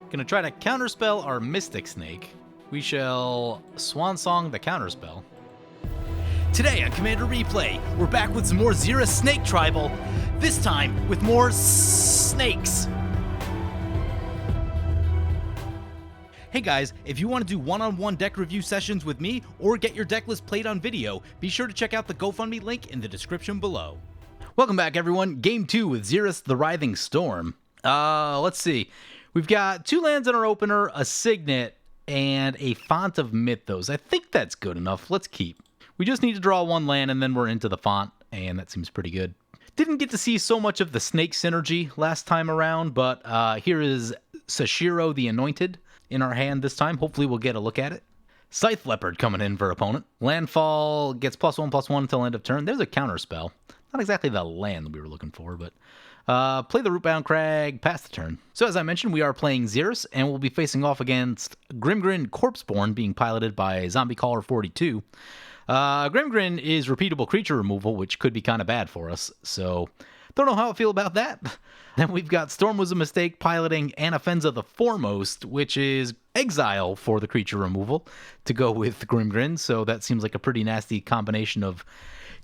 Gonna try to counterspell our Mystic Snake. We shall Swansong the counterspell. Today on Commander Replay, we're back with some more Xyris Snake Tribal, this time with more snakes. Hey guys, if you want to do one-on-one deck review sessions with me or get your deck list played on video, be sure to check out the GoFundMe link in the description below. Welcome back everyone, Game 2 with Xyris the Writhing Storm. Let's see. We've got 2 lands in our opener, a Signet, and a Font of Mythos. I think that's good enough. Let's keep. We just need to draw 1 land and then we're into the font, and that seems pretty good. Didn't get to see so much of the snake synergy last time around, but here is Sashiro the Anointed in our hand this time. Hopefully we'll get a look at it. Scythe Leopard coming in for opponent. Landfall gets +1/+1 until end of turn. There's a counterspell. Not exactly the land that we were looking for, but play the Rootbound Crag, pass the turn. So as I mentioned, we are playing Xyris, and we'll be facing off against Grim-grin Corpseborn, being piloted by Zombie Caller 42. Grim-grin is repeatable creature removal, which could be kind of bad for us, so don't know how I feel about that. Then we've got Storm Was a Mistake piloting Anafenza the Foremost, which is exile for the creature removal to go with Grim-grin, so that seems like a pretty nasty combination of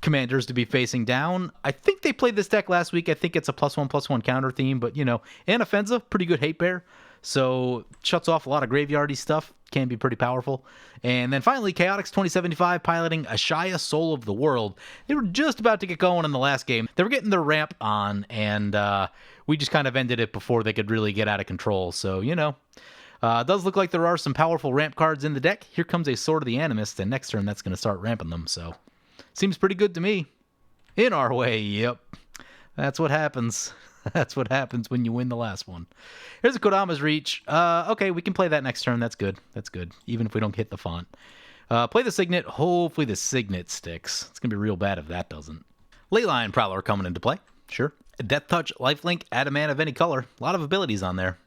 commanders to be facing down. I think they played this deck last week. I think it's a +1/+1 counter theme, but you know, Anafenza, pretty good hate bear, so shuts off a lot of graveyardy stuff, can be pretty powerful. And then finally, Chaotix 2075 piloting Aysaha, Soul of the World. They were just about to get going in the last game. They were getting their ramp on, and we just kind of ended it before they could really get out of control. So, you know, it does look like there are some powerful ramp cards in the deck. Here comes a Sword of the Animist, and next turn that's going to start ramping them, so seems pretty good to me. In our way, yep. That's what happens. That's what happens when you win the last one. Here's a Kodama's Reach. Okay, we can play that next turn. That's good. That's good, even if we don't hit the font. Play the Signet. Hopefully the Signet sticks. It's going to be real bad if that doesn't. Leyline Prowler coming into play. Sure. Death Touch, Lifelink, add a mana of any color. A lot of abilities on there.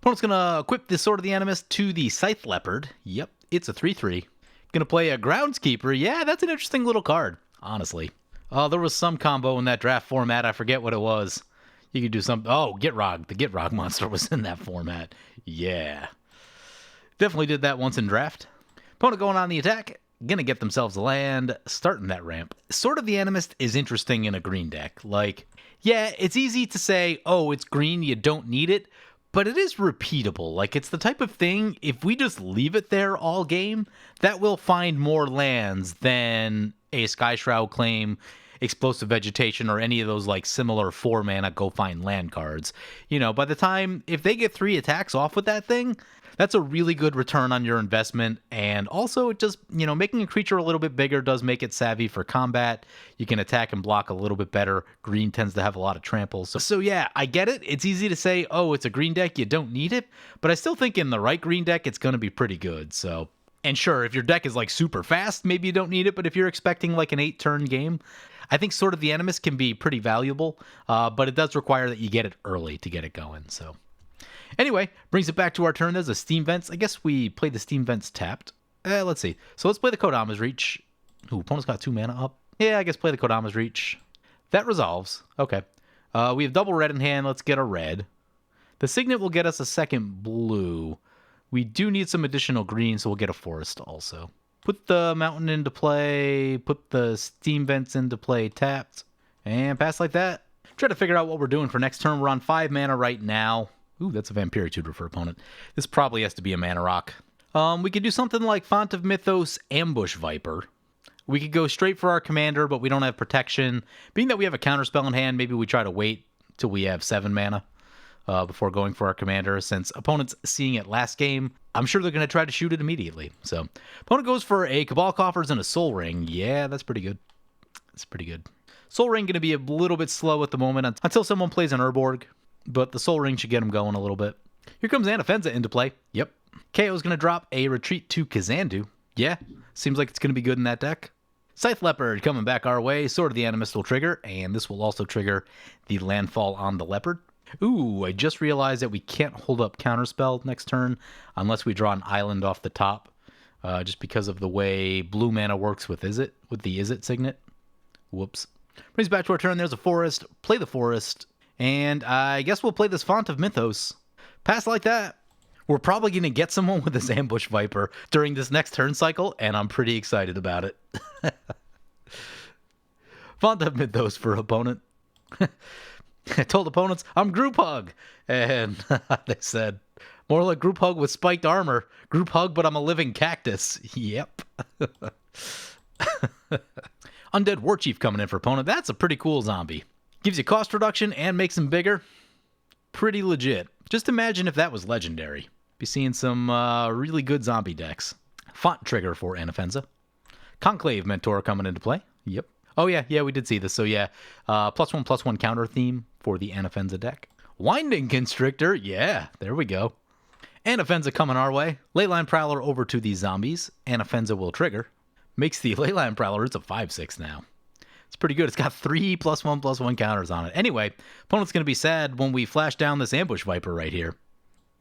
Opponent's going to equip the Sword of the Animist to the Scythe Leopard. Yep, it's a 3/3. Gonna play a Groundskeeper. Yeah, that's an interesting little card, honestly. Oh, there was some combo in that draft format. I forget what it was. You could do some... Oh, Gitrog. The Gitrog monster was in that format. Yeah. Definitely did that once in draft. Opponent going on the attack. Gonna get themselves a land. Starting that ramp. Sword of the Animist is interesting in a green deck. Like, yeah, it's easy to say, oh, it's green, you don't need it. But it is repeatable. Like, it's the type of thing, if we just leave it there all game, that will find more lands than a Sky Shroud Claim, Explosive Vegetation, or any of those, like, similar 4-mana go find land cards. You know, by the time, if they get 3 attacks off with that thing, that's a really good return on your investment. And also, it just, you know, making a creature a little bit bigger does make it savvy for combat. You can attack and block a little bit better. Green tends to have a lot of tramples. So yeah, I get it. It's easy to say, oh, it's a green deck, you don't need it. But I still think in the right green deck, it's going to be pretty good. So, and sure, if your deck is like super fast, maybe you don't need it. But if you're expecting like an 8-turn game, I think Sword of the Animist can be pretty valuable. But it does require that you get it early to get it going. So anyway, brings it back to our turn. There's a Steam Vents. I guess we played the Steam Vents tapped. Let's see. So let's play the Kodama's Reach. Ooh, opponent's got 2 mana up. Yeah, I guess play the Kodama's Reach. That resolves. Okay. We have double red in hand. Let's get a red. The Signet will get us a second blue. We do need some additional green, so we'll get a forest also. Put the mountain into play. Put the Steam Vents into play tapped. And pass like that. Try to figure out what we're doing for next turn. We're on 5 mana right now. Ooh, that's a Vampiric Tutor for opponent. This probably has to be a mana rock. We could do something like Font of Mythos, Ambush Viper. We could go straight for our commander, but we don't have protection. Being that we have a counterspell in hand, maybe we try to wait till we have 7 mana before going for our commander. Since opponent's seeing it last game, I'm sure they're going to try to shoot it immediately. So, opponent goes for a Cabal Coffers and a Soul Ring. Yeah, that's pretty good. That's pretty good. Soul Ring going to be a little bit slow at the moment until someone plays an Urborg. But the Soul Ring should get him going a little bit. Here comes Anafenza into play. Yep. KO's going to drop a Retreat to Kazandu. Yeah, seems like it's going to be good in that deck. Scythe Leopard coming back our way. Sword of the Animist will trigger, and this will also trigger the landfall on the Leopard. Ooh, I just realized that we can't hold up Counterspell next turn unless we draw an island off the top, just because of the way blue mana works with the Izzet Signet. Whoops. Brings back to our turn. There's a forest. Play the forest. And I guess we'll play this Font of Mythos. Pass like that. We're probably going to get someone with this Ambush Viper during this next turn cycle, and I'm pretty excited about it. Font of Mythos for opponent. I told opponents, I'm Group Hug. And they said, more like Group Hug with spiked armor. Group Hug, but I'm a living cactus. Yep. Undead Warchief coming in for opponent. That's a pretty cool zombie. Gives you cost reduction and makes him bigger. Pretty legit. Just imagine if that was legendary. Be seeing some really good zombie decks. Font trigger for Anafenza. Conclave Mentor coming into play. Yep. Oh, yeah, we did see this. So, yeah, +1/+1 counter theme for the Anafenza deck. Winding Constrictor. Yeah, there we go. Anafenza coming our way. Leyline Prowler over to the zombies. Anafenza will trigger. Makes the Leyline Prowler, it's a 5/6 now. It's pretty good. It's got 3 +1/+1 counters on it. Anyway, opponent's going to be sad when we flash down this Ambush Viper right here.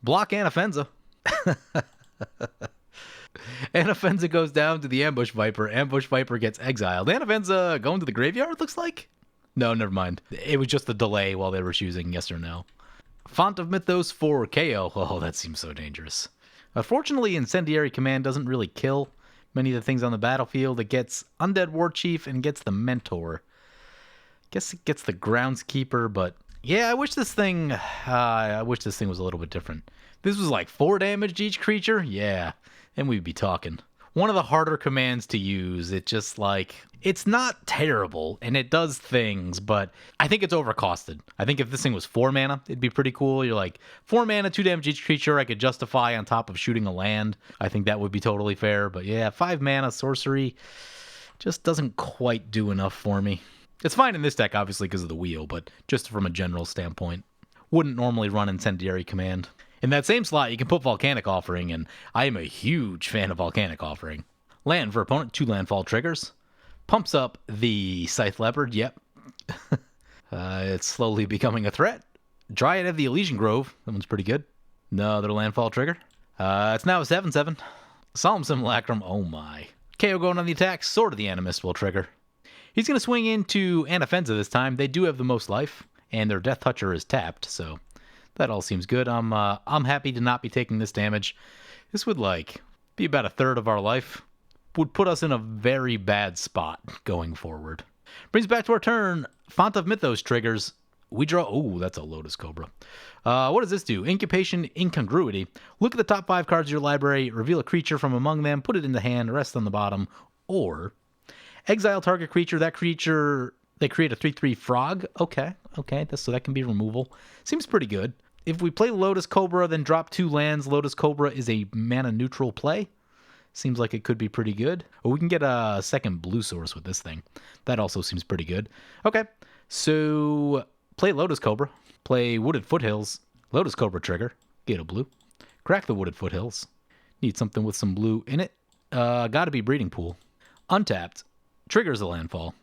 Block Anafenza. Anafenza goes down to the Ambush Viper. Ambush Viper gets exiled. Anafenza going to the graveyard, looks like? No, never mind. It was just a delay while they were choosing yes or no. Font of Mythos for KO. Oh, that seems so dangerous. Unfortunately, Incendiary Command doesn't really kill many of the things on the battlefield. It gets Undead Warchief and gets the Mentor. Guess it gets the Groundskeeper, but yeah, I wish this thing was a little bit different. This was like 4 damage to each creature. Yeah, and we'd be talking. One of the harder commands to use. It just like, it's not terrible and it does things, but I think it's overcosted. I think if this thing was 4 mana, it'd be pretty cool. You're like, 4 mana, 2 damage each creature, I could justify on top of shooting a land. I think that would be totally fair, but yeah, 5 mana sorcery just doesn't quite do enough for me. It's fine in this deck, obviously, because of the wheel, but just from a general standpoint. Wouldn't normally run Incendiary Command. In that same slot, you can put Volcanic Offering, and I am a huge fan of Volcanic Offering. Land for opponent, 2 landfall triggers. Pumps up the Scythe Leopard, yep. It's slowly becoming a threat. Dryad of the Elysian Grove, that one's pretty good. Another landfall trigger. It's now a 7/7. Solemn Simulacrum, oh my. KO going on the attack, Sword of the Animist will trigger. He's going to swing into Anafenza this time. They do have the most life, and their Death Toucher is tapped, so that all seems good. I'm happy to not be taking this damage. This would, like, be about a third of our life. Would put us in a very bad spot going forward. Brings back to our turn. Font of Mythos triggers. We draw... Oh, that's a Lotus Cobra. What does this do? Incubation Incongruity. Look at the top 5 cards of your library, reveal a creature from among them, put it in the hand, rest on the bottom, or... exile target creature. That creature, they create a 3/3 frog. Okay, so that can be removal. Seems pretty good. If we play Lotus Cobra, then drop 2 lands, Lotus Cobra is a mana neutral play. Seems like it could be pretty good. Or we can get a second blue source with this thing. That also seems pretty good. Okay, so play Lotus Cobra. Play Wooded Foothills. Lotus Cobra trigger. Get a blue. Crack the Wooded Foothills. Need something with some blue in it. Gotta be Breeding Pool. Untapped. Triggers a landfall.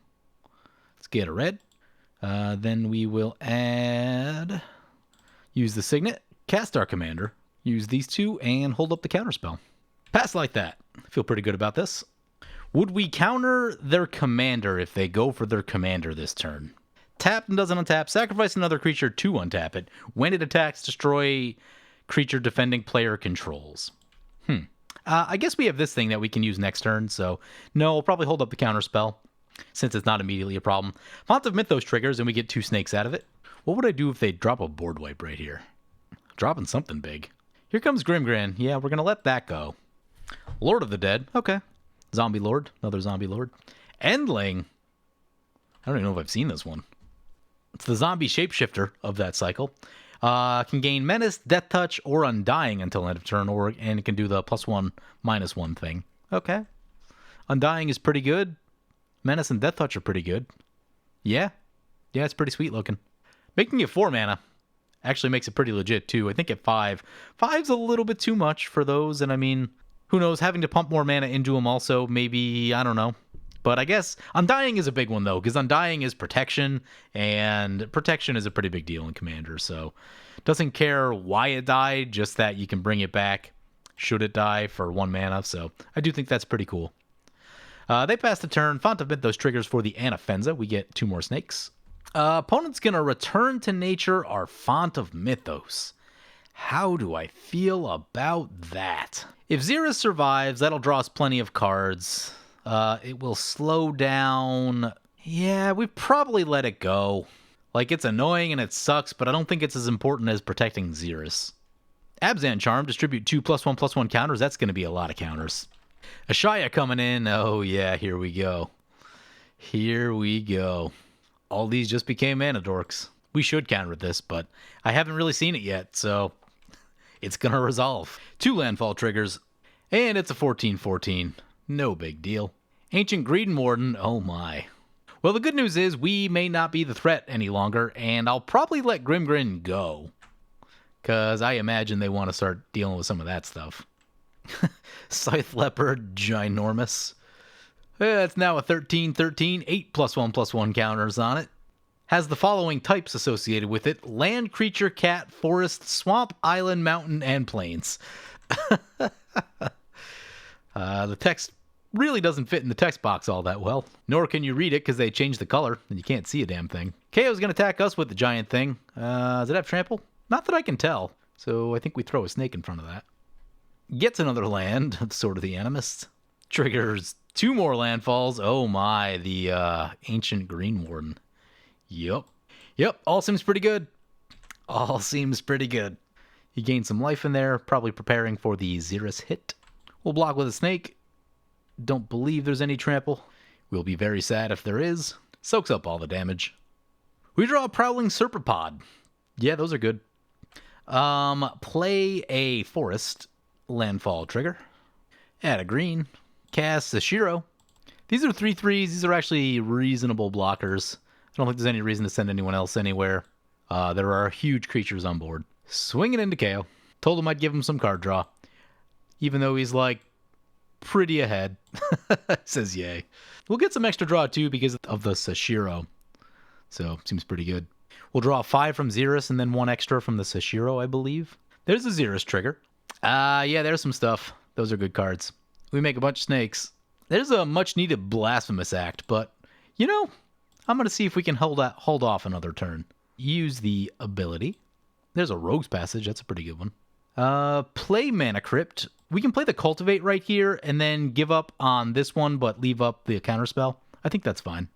Let's get a red. Then we will add... use the Signet. Cast our Commander. Use these 2 and hold up the counterspell. Pass like that. Feel pretty good about this. Would we counter their commander if they go for their commander this turn? Tap and doesn't untap. Sacrifice another creature to untap it. When it attacks, destroy creature defending player controls. I guess we have this thing that we can use next turn, so no, we'll probably hold up the counterspell since it's not immediately a problem. Font of Mythos triggers and we get 2 snakes out of it. What would I do if they drop a board wipe right here? Dropping something big. Here comes Grim-grin. Yeah, we're going to let that go. Lord of the Dead. Okay. Zombie Lord. Another Zombie Lord. Endling. I don't even know if I've seen this one. It's the zombie shapeshifter of that cycle. Can gain Menace, Death Touch, or Undying until end of turn, and it can do the +1/-1 thing. Okay. Undying is pretty good. Menace and Death Touch are pretty good. Yeah. Yeah, it's pretty sweet looking. Making it 4 mana actually makes it pretty legit, too. I think at 5. 5's a little bit too much for those, and I mean... who knows, having to pump more mana into them also, maybe, I don't know. But I guess Undying is a big one, though, because Undying is protection, and protection is a pretty big deal in Commander, so doesn't care why it died, just that you can bring it back should it die for 1 mana, so I do think that's pretty cool. They pass the turn. Font of Mythos triggers for the Anafenza. We get 2 more snakes. Opponent's going to return to nature our Font of Mythos. How do I feel about that? If Xyris survives, that'll draw us plenty of cards. It will slow down. Yeah, we probably let it go. Like, it's annoying and it sucks, but I don't think it's as important as protecting Xyris. Abzan Charm, distribute 2 +1/+1 counters. That's going to be a lot of counters. Aysaha coming in. Oh, yeah, here we go. Here we go. All these just became mana dorks. We should counter this, but I haven't really seen it yet, so it's going to resolve. 2 landfall triggers, and it's a 14/14. No big deal. Ancient Green Warden. Oh, my. Well, the good news is we may not be the threat any longer, and I'll probably let Grim-grin go. Because I imagine they want to start dealing with some of that stuff. Scythe Leopard, ginormous. It's now a 13/13, 8 +1/+1 counters on it. Has the following types associated with it: land, creature, cat, forest, swamp, island, mountain, and plains. The text really doesn't fit in the text box all that well, nor can you read it because they changed the color and you can't see a damn thing. KO's going to attack us with the giant thing. Does it have trample? Not that I can tell, so I think we throw a snake in front of that. Gets another land, Sword of the Animist. Triggers 2 more landfalls. Oh my, the Ancient Green Warden. Yep, all seems pretty good. All seems pretty good. He gained some life in there, probably preparing for the Xyris hit. We'll block with a snake. Don't believe there's any trample. We'll be very sad if there is. Soaks up all the damage. We draw a Prowling Serpapod. Yeah, those are good. Play a forest. Landfall trigger. Add a green. Cast Sashiro. These are 3/3s. These are actually reasonable blockers. I don't think there's any reason to send anyone else anywhere. There are huge creatures on board. Swing it into KO. Told him I'd give him some card draw. Even though he's like pretty ahead. Says yay. We'll get some extra draw too because of the Sashiro. So seems pretty good. We'll draw 5 from Xyris and then 1 extra from the Sashiro, I believe. There's a Xyris trigger. Yeah, there's some stuff. Those are good cards. We make a bunch of snakes. There's a much needed Blasphemous Act, but you know, I'm going to see if we can hold off another turn. Use the ability. There's a Rogue's Passage. That's a pretty good one. Play Mana Crypt. We can play the Cultivate right here and then give up on this one, but leave up the counterspell. I think that's fine.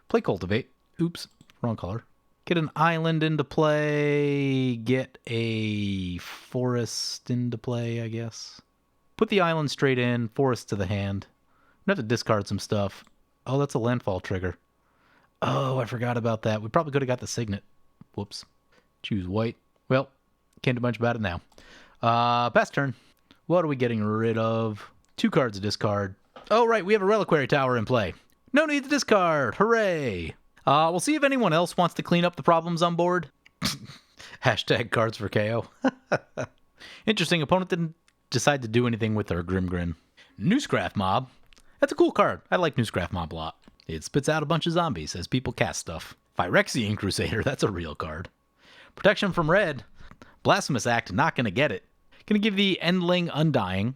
Play Cultivate. Oops, wrong color. Get an island into play. Get a forest into play, I guess. Put the island straight in. Forest to the hand. We have to discard some stuff. Oh, that's a landfall trigger. Oh, I forgot about that. We probably could have got the Signet. Whoops. Choose white. Well, can't do much about it now. Pass turn. What are we getting rid of? 2 cards to discard. Oh, right. We have a Reliquary Tower in play. No need to discard. Hooray. We'll see if anyone else wants to clean up the problems on board. Hashtag cards for KO. Interesting. Opponent didn't decide to do anything with their Grim-grin. Newscraft Mob. That's a cool card. I like Newscraft Mob a lot. It spits out a bunch of zombies as people cast stuff. Phyrexian Crusader. That's a real card. Protection from red. Blasphemous Act. Not going to get it. Going to give the Endling Undying.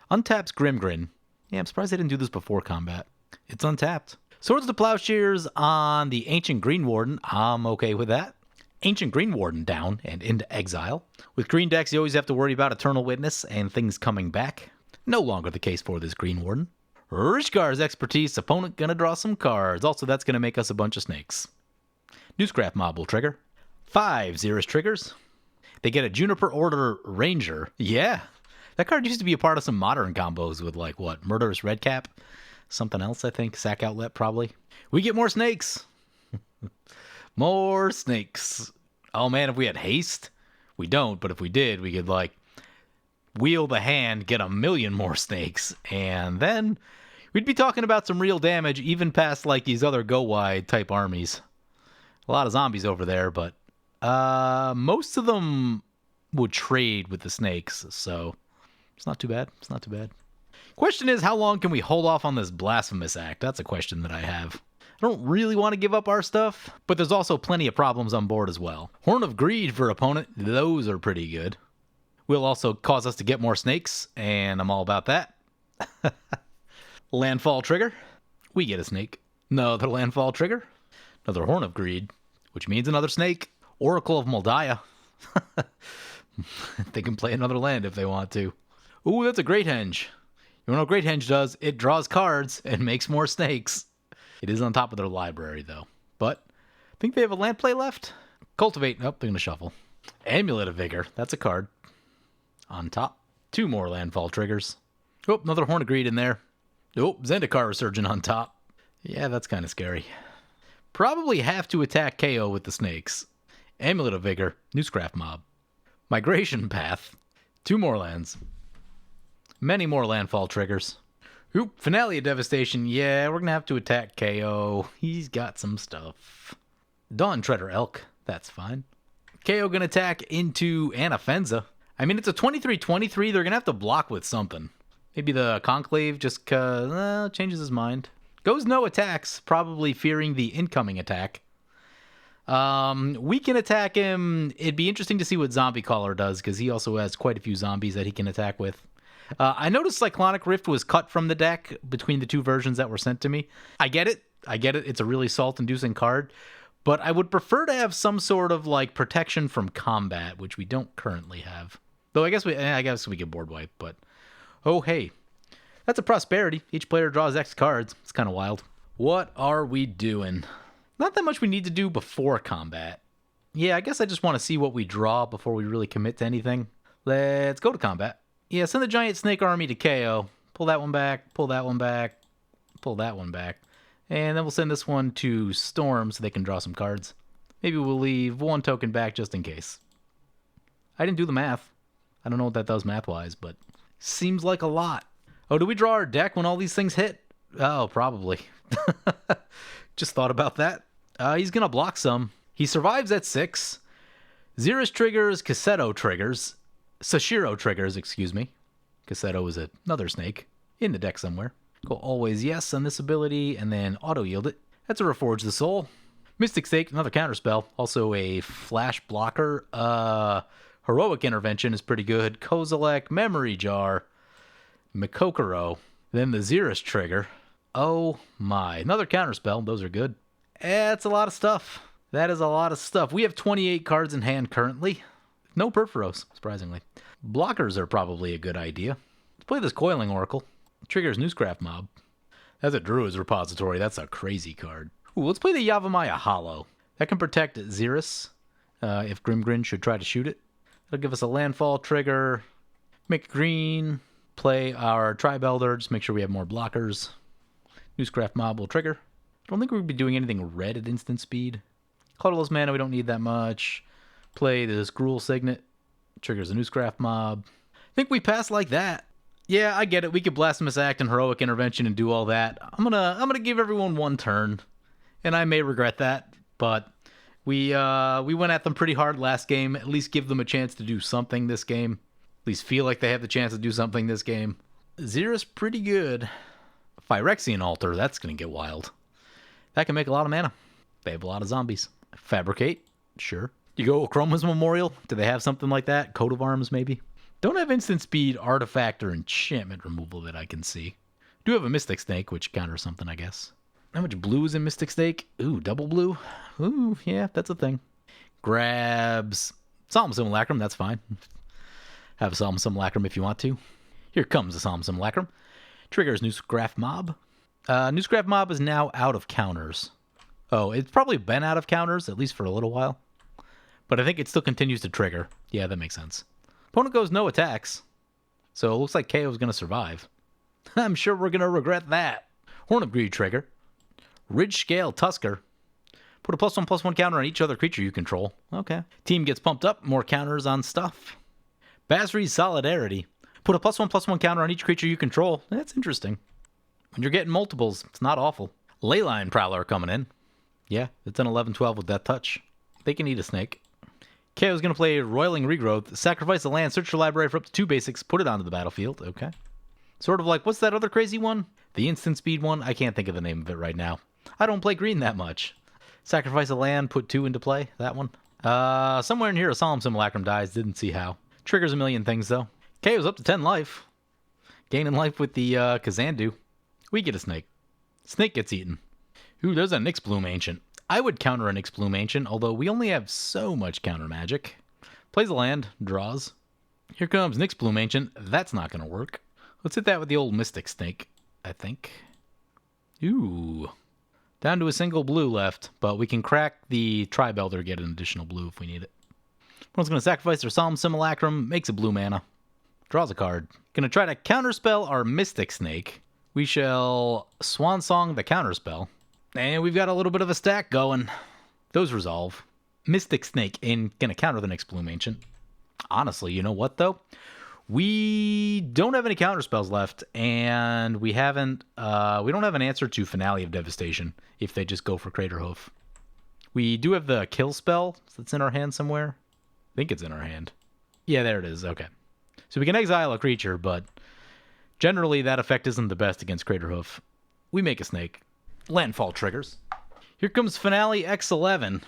Untaps Grim-grin. Yeah, I'm surprised I didn't do this before combat. It's untapped. Swords to Plowshares on the Ancient Green Warden. I'm okay with that. Ancient Green Warden down and into exile. With green decks, you always have to worry about Eternal Witness and things coming back. No longer the case for this Green Warden. Rishkar's Expertise. Opponent gonna draw some cards. Also, that's gonna make us a bunch of snakes. Newscraft Mob will trigger. 5 Xyris triggers. They get a Juniper Order Ranger. Yeah. That card used to be a part of some modern combos with, like, what? Murderous Redcap? Something else, I think. Sack Outlet, probably. We get more snakes. More snakes. Oh, man, if we had haste? We don't, but if we did, we could, like, wheel the hand, get a million more snakes, and then we'd be talking about some real damage, even past, like, these other go-wide type armies. A lot of zombies over there, but most of them would trade with the snakes, so it's not too bad. It's not too bad. Question is, how long can we hold off on this Blasphemous Act? That's a question that I have. I don't really want to give up our stuff, but there's also plenty of problems on board as well. Horn of Greed for opponent. Those are pretty good. Will also cause us to get more snakes, and I'm all about that. Landfall trigger. We get a snake. Another landfall trigger. Another Horn of Greed, which means another snake. Oracle of Moldiah. They can play another land if they want to. Ooh, that's a Great Henge. You know what Great Henge does? It draws cards and makes more snakes. It is on top of their library, though. But I think they have a land play left. Cultivate. Nope, they're going to shuffle. Amulet of Vigor. That's a card. On top. 2 more landfall triggers. Oh, another Horn of Greed in there. Oh, Zendikar Resurgent on top. Yeah, that's kind of scary. Probably have to attack KO with the snakes. Amulet of Vigor. Newscraft Mob. Migration Path. 2 more lands. Many more landfall triggers. Oop, Finale of Devastation. Yeah, we're going to have to attack KO. He's got some stuff. Dawn Treader Elk. That's fine. KO going to attack into Anafenza. I mean, it's a 23-23. They're going to have to block with something. Maybe the Conclave just changes his mind. Goes no attacks, probably fearing the incoming attack. We can attack him. It'd be interesting to see what Zombie Caller does, because he also has quite a few zombies that he can attack with. I noticed Cyclonic Rift was cut from the deck between the 2 versions that were sent to me. I get it. It's a really salt-inducing card. But I would prefer to have some sort of like protection from combat, which we don't currently have. Though I guess we get board wipe, but oh hey. That's a prosperity. Each player draws X cards. It's kind of wild. What are we doing? Not that much we need to do before combat. Yeah, I guess I just want to see what we draw before we really commit to anything. Let's go to combat. Yeah, send the giant snake army to KO. Pull that one back, pull that one back, pull that one back. And then we'll send this one to Storm so they can draw some cards. Maybe we'll leave 1 token back just in case. I didn't do the math. I don't know what that does math-wise, but seems like a lot. Oh, do we draw our deck when all these things hit? Oh, probably. Just thought about that. He's going to block some. He survives at 6. Xyris triggers, Cassetto triggers. Sashiro triggers, excuse me. Cassetto is another snake in the deck somewhere. Go always yes on this ability, and then auto-yield it. That's a Reforge the Soul. Mystic Stake, another counterspell. Also a flash blocker. Heroic Intervention is pretty good. Kozilek, Memory Jar, Mikokoro. Then the Xyris trigger. Oh my. Another counterspell. Those are good. That's a lot of stuff. That is a lot of stuff. We have 28 cards in hand currently. No Purphoros, surprisingly. Blockers are probably a good idea. Let's play this Coiling Oracle. Triggers Newscraft Mob. That's a Druid's Repository. That's a crazy card. Ooh, let's play the Yavimaya Hollow. That can protect Xyris if Grim-grin should try to shoot it. It'll give us a landfall trigger. Make it green. Play our Tribe Elder. Just make sure we have more blockers. Newscraft Mob will trigger. I don't think we'll be doing anything red at instant speed. Colorless mana, we don't need that much. Play this Gruul Signet. Triggers a Newscraft Mob. I think we pass like that. Yeah, I get it. We could Blasphemous Act and Heroic Intervention and do all that. I'm gonna give everyone 1 turn. And I may regret that, but we went at them pretty hard last game. At least give them a chance to do something this game. At least feel like they have the chance to do something this game. Xyris pretty good. Phyrexian Altar, that's gonna get wild. That can make a lot of mana. They have a lot of zombies. Fabricate, sure. You go Chroma's Memorial. Do they have something like that? Coat of Arms, maybe? Don't have instant speed, artifact, or enchantment removal that I can see. Do have a Mystic Snake, which counters something, I guess. How much blue is in Mystic Snake? Ooh, double blue? Ooh, yeah, that's a thing. Grabs Solemn Simulacrum, that's fine. Have a Solemn Simulacrum if you want to. Here comes a Solemn Simulacrum. Triggers Newscraft Mob. Newscraft Mob is now out of counters. Oh, it's probably been out of counters, at least for a little while. But I think it still continues to trigger. Yeah, that makes sense. Opponent goes no attacks. So it looks like KO's going to survive. I'm sure we're going to regret that. Horn of Greed trigger. Ridge Scale Tusker. Put a +1/+1 counter on each other creature you control. Okay. Team gets pumped up. More counters on stuff. Basri's Solidarity. Put a +1/+1 counter on each creature you control. That's interesting. When you're getting multiples, it's not awful. Leyline Prowler coming in. Yeah, it's an 11/12 with Death Touch. They can eat a snake. KO's going to play Roiling Regrowth. Sacrifice a land, search your library for up to 2 basics, put it onto the battlefield. Okay. Sort of like, what's that other crazy one? The instant speed one? I can't think of the name of it right now. I don't play green that much. Sacrifice a land, put 2 into play. That one. Somewhere in here a Solemn Simulacrum dies. Didn't see how. Triggers a million things, though. KO's up to 10 life. Gaining life with the Kazandu. We get a snake. Snake gets eaten. Ooh, there's a Nyx Bloom Ancient. I would counter a Nyx Bloom Ancient, although we only have so much counter magic. Plays a land, draws. Here comes Nyx Bloom Ancient. That's not going to work. Let's hit that with the old Mystic Snake, I think. Ooh. Down to a single blue left, but we can crack the Tribe Elder, get an additional blue if we need it. One's going to sacrifice their Solemn Simulacrum, makes a blue mana. Draws a card. Going to try to counterspell our Mystic Snake. We shall Swan Song the counterspell. And we've got a little bit of a stack going. Those resolve. Mystic Snake and going to counter the Nyx Bloom Ancient. Honestly, you know what though? We don't have any counterspells left, and we don't have an answer to Finale of Devastation if they just go for Crater Hoof. We do have the kill spell that's in our hand somewhere. I think it's in our hand. Yeah, there it is. Okay. So we can exile a creature, but generally that effect isn't the best against Crater Hoof. We make a snake. Landfall triggers. Here comes Finale X11.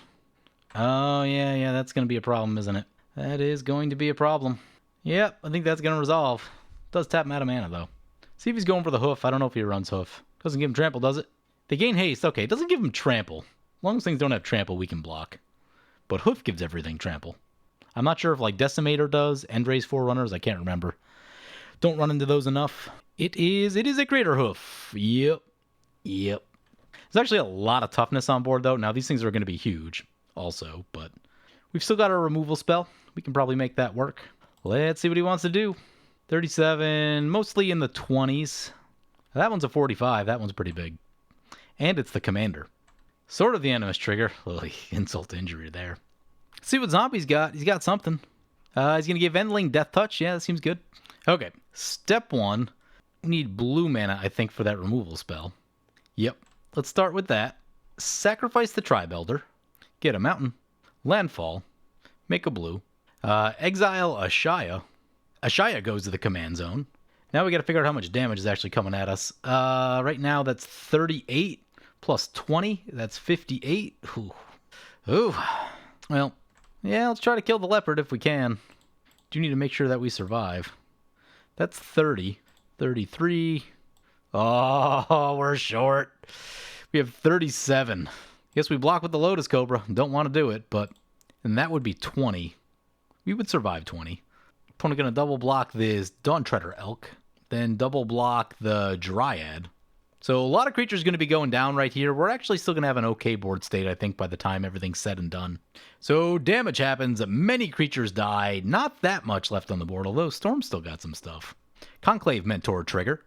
Oh, yeah, that's going to be a problem, isn't it? That is going to be a problem. Yep, I think that's going to resolve. Does tap him out of mana, though. See if he's going for the hoof. I don't know if he runs hoof. Doesn't give him trample, does it? They gain haste. Okay, it doesn't give him trample. As long as things don't have trample, we can block. But hoof gives everything trample. I'm not sure if, like, Decimator does. Endray's Forerunners, I can't remember. Don't run into those enough. It is a Crater Hoof. Yep. There's actually a lot of toughness on board, though. Now, these things are going to be huge also, but we've still got our removal spell. We can probably make that work. Let's see what he wants to do. 37, mostly in the 20s. That one's a 45. That one's pretty big. And it's the commander. Sword of the Animus trigger. Insult to injury there. Let's see what zombie's got. He's got something. He's going to give Endling Death Touch. Yeah, that seems good. Okay, step 1. We need blue mana, I think, for that removal spell. Yep. Let's start with that. Sacrifice the Tribe Elder. Get a mountain. Landfall. Make a blue. Exile Aysaha. Aysaha goes to the command zone. Now we got to figure out how much damage is actually coming at us. Right now that's 38 plus 20. That's 58. Ooh. Well, yeah, let's try to kill the leopard if we can. Do need to make sure that we survive. That's 30. 33. Oh, we're short. We have 37. Guess we block with the Lotus Cobra. Don't want to do it, but... And that would be 20. We would survive 20. Opponent going to double block this Dawn Treader Elk. Then double block the Dryad. So a lot of creatures going to be going down right here. We're actually still going to have an okay board state, I think, by the time everything's said and done. So damage happens. Many creatures die. Not that much left on the board, although Storm still got some stuff. Conclave Mentor trigger.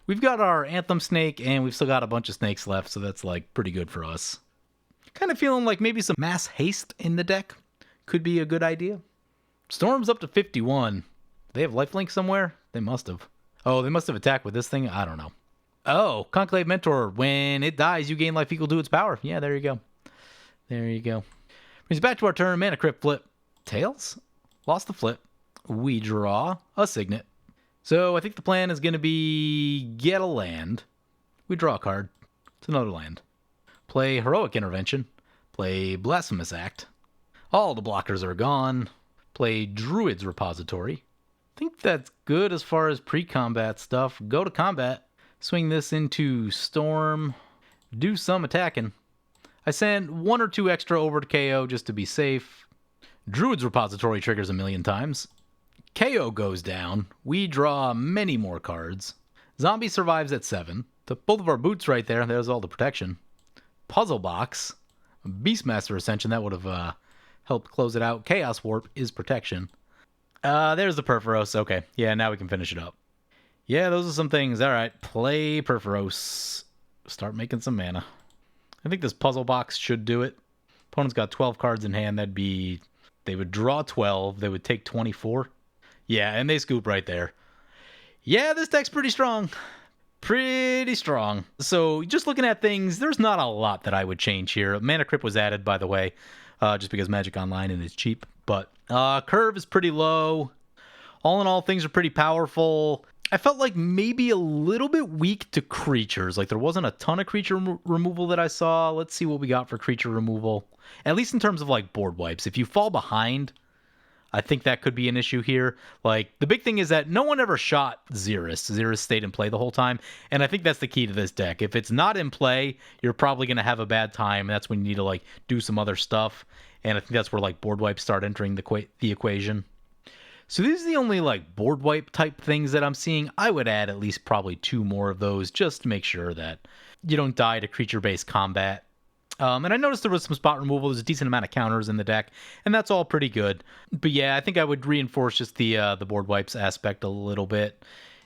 We've got our Anthem Snake, and we've still got a bunch of snakes left, so that's, like, pretty good for us. Kind of feeling like maybe some mass haste in the deck could be a good idea. Storm's up to 51. They have lifelink somewhere? They must have. Oh, they must have attacked with this thing? I don't know. Oh, Conclave Mentor. When it dies, you gain life equal to its power. Yeah, there you go. There you go. Brings back to our turn. Mana Crypt flip. Tails? Lost the flip. We draw a Signet. So I think the plan is going to be get a land. We draw a card. It's another land. Play Heroic Intervention. Play Blasphemous Act. All the blockers are gone. Play Druid's Repository. I think that's good as far as pre-combat stuff. Go to combat. Swing this into Storm. Do some attacking. I send 1 or 2 extra over to KO just to be safe. Druid's Repository triggers a million times. KO goes down. We draw many more cards. Zombie survives at 7. Took both of our boots right there. There's all the protection. Puzzle Box. Beastmaster Ascension. That would have helped close it out. Chaos Warp is protection. There's the Perforos. Okay. Yeah, now we can finish it up. Yeah, those are some things. All right. Play Perforos. Start making some mana. I think this Puzzle Box should do it. Opponent's got 12 cards in hand. That'd be... They would draw 12. They would take 24. Yeah, and they scoop right there. Yeah, this deck's pretty strong. Pretty strong. So just looking at things, there's not a lot that I would change here. Mana Crypt was added, by the way, just because Magic Online and it's cheap. But curve is pretty low. All in all, things are pretty powerful. I felt like maybe a little bit weak to creatures. Like there wasn't a ton of creature removal that I saw. Let's see what we got for creature removal. At least in terms of like board wipes. If you fall behind, I think that could be an issue here. Like, the big thing is that no one ever shot Xyris. Xyris stayed in play the whole time, and I think that's the key to this deck. If it's not in play, you're probably going to have a bad time. That's when you need to, like, do some other stuff. and I think that's where like board wipes start entering the equation. So these are the only like board wipe type things that I'm seeing. I would add at least probably 2 more of those just to make sure that you don't die to creature-based combat. And I noticed there was some spot removal. There's a decent amount of counters in the deck, and that's all pretty good. But yeah, I think I would reinforce just the board wipes aspect a little bit.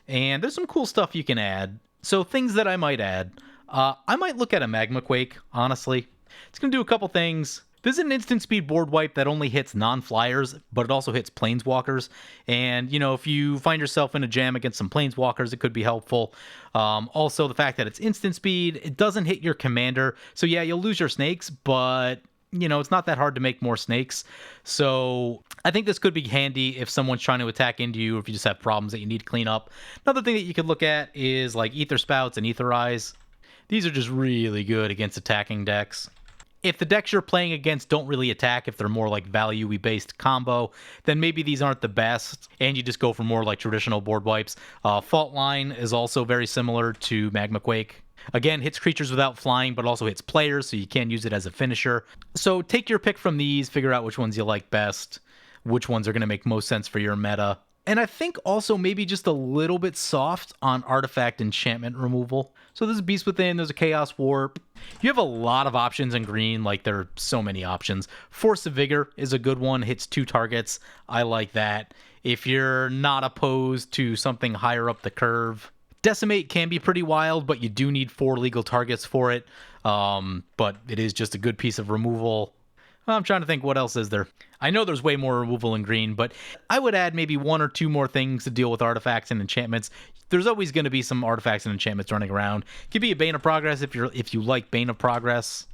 And there's some cool stuff you can add. So things that I might add. I might look at a Magma Quake, honestly. It's going to do a couple things. This is an instant speed board wipe that only hits non-flyers, but it also hits planeswalkers. And, you know, if you find yourself in a jam against some planeswalkers, it could be helpful. Also, the fact that it's instant speed, it doesn't hit your commander. So yeah, you'll lose your snakes, but, you know, it's not that hard to make more snakes. So I think this could be handy if someone's trying to attack into you, or if you just have problems that you need to clean up. Another thing that you could look at is like Ether Spouts and Ether Eyes. These are just really good against attacking decks. If the decks you're playing against don't really attack, if they're more like value-y based combo, then maybe these aren't the best, and you just go for more like traditional board wipes. Fault Line is also very similar to Magma Quake. Again, hits creatures without flying, but also hits players, so you can use it as a finisher. So take your pick from these, figure out which ones you like best, which ones are going to make most sense for your meta. And I think also maybe just a little bit soft on artifact enchantment removal. So there's a Beast Within, there's a Chaos Warp. You have a lot of options in green, like there are so many options. Force of Vigor is a good one, hits 2 targets. I like that. If you're not opposed to something higher up the curve. Decimate can be pretty wild, but you do need 4 legal targets for it. But it is just a good piece of removal. I'm trying to think what else is there. I know there's way more removal in green, but I would add maybe 1 or 2 more things to deal with artifacts and enchantments. There's always going to be some artifacts and enchantments running around. It could be a Bane of Progress if you like Bane of Progress,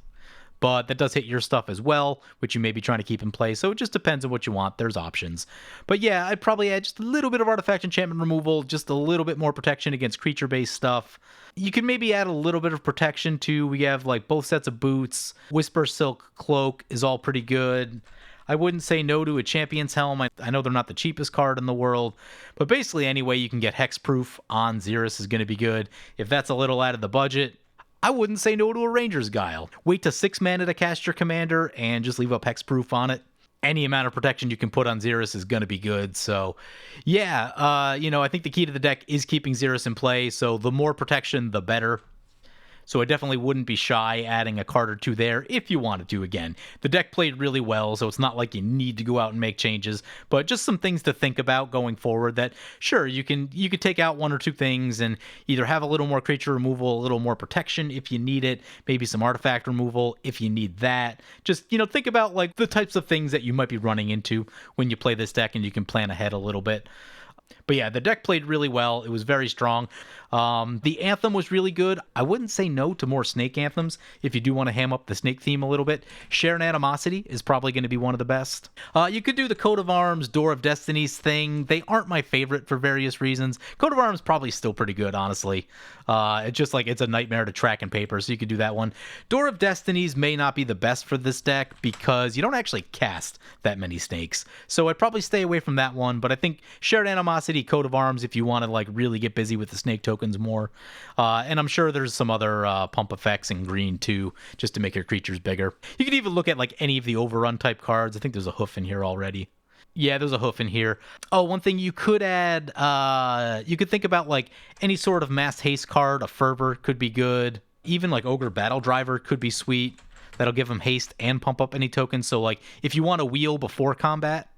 but that does hit your stuff as well, which you may be trying to keep in play. So it just depends on what you want. There's options. But yeah, I'd probably add just a little bit of artifact enchantment removal, just a little bit more protection against creature-based stuff. You could maybe add a little bit of protection too. We have like both sets of boots. Whisper Silk Cloak is all pretty good. I wouldn't say no to a Champion's Helm. I know they're not the cheapest card in the world, but basically any way you can get Hexproof on Xyris is going to be good. If that's a little out of the budget, I wouldn't say no to a Ranger's Guile. Wait to 6 mana to cast your commander and just leave up Hexproof on it. Any amount of protection you can put on Xyris is going to be good. So, yeah, I think the key to the deck is keeping Xyris in play. So the more protection, the better. So I definitely wouldn't be shy adding a card or 2 there if you wanted to. Again, the deck played really well, so it's not like you need to go out and make changes, but just some things to think about going forward that, sure, you could take out 1 or 2 things and either have a little more creature removal, a little more protection if you need it, maybe some artifact removal if you need that. Just, think about like the types of things that you might be running into when you play this deck, and you can plan ahead a little bit. But yeah, the deck played really well. It was very strong. The Anthem was really good. I wouldn't say no to more Snake Anthems if you do want to ham up the Snake theme a little bit. Share and Animosity is probably going to be one of the best. You could do the Coat of Arms, Door of Destinies thing. They aren't my favorite for various reasons. Coat of Arms probably still pretty good, honestly. It's just like it's a nightmare to track in paper, so you could do that one. Door of Destinies may not be the best for this deck because you don't actually cast that many snakes. So I'd probably stay away from that one, but I think Shared Animosity, Coat of Arms if you want to like really get busy with the snake tokens more. And I'm sure there's some other pump effects in green too, just to make your creatures bigger. You could even look at like any of the overrun type cards. I think there's a hoof in here already. Yeah, there's a hoof in here. Oh, one thing you could add, you could think about like any sort of mass haste card. A Fervor could be good. Even like Ogre Battle Driver could be sweet. That'll give them haste and pump up any tokens. So like if you want to wheel before combat,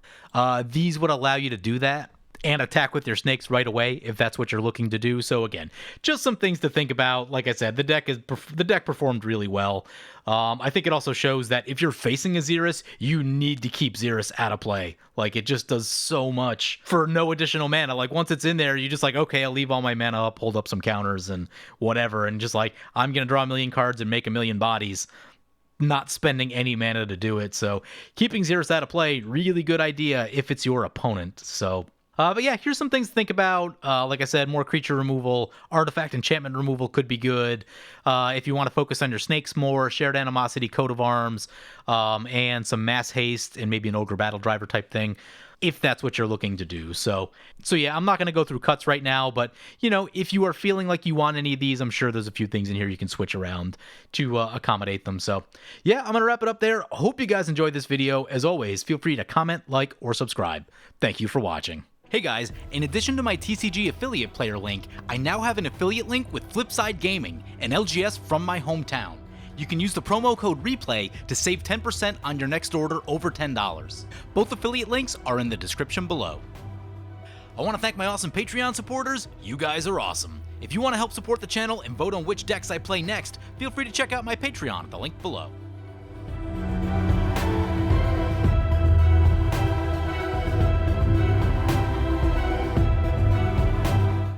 these would allow you to do that and attack with your snakes right away if that's what you're looking to do. So again, just some things to think about. Like I said, the deck performed really well. I think it also shows that if you're facing a Xyris, you need to keep Xyris out of play. Like it just does so much for no additional mana. Like once it's in there, you just like, okay, I'll leave all my mana up, hold up some counters and whatever, and just like I'm gonna draw 1 million cards and make 1 million bodies, not spending any mana to do it. So keeping Xyris out of play, really good idea if it's your opponent. So but yeah, here's some things to think about. Like I said, more creature removal, artifact enchantment removal could be good. If you want to focus on your snakes more, Shared Animosity, Coat of Arms, and some mass haste and maybe an Ogre Battle Driver type thing. if that's what you're looking to do. So yeah, I'm not going to go through cuts right now, but you know, if you are feeling like you want any of these, I'm sure there's a few things in here you can switch around to accommodate them. So yeah, I'm going to wrap it up there. Hope you guys enjoyed this video. As always, feel free to comment, like, or subscribe. Thank you for watching. Hey guys, in addition to my TCG affiliate player link, I now have an affiliate link with Flipside Gaming, an LGS from my hometown. You can use the promo code REPLAY to save 10% on your next order over $10. Both affiliate links are in the description below. I want to thank my awesome Patreon supporters. You guys are awesome. If you want to help support the channel and vote on which decks I play next, feel free to check out my Patreon at the link below.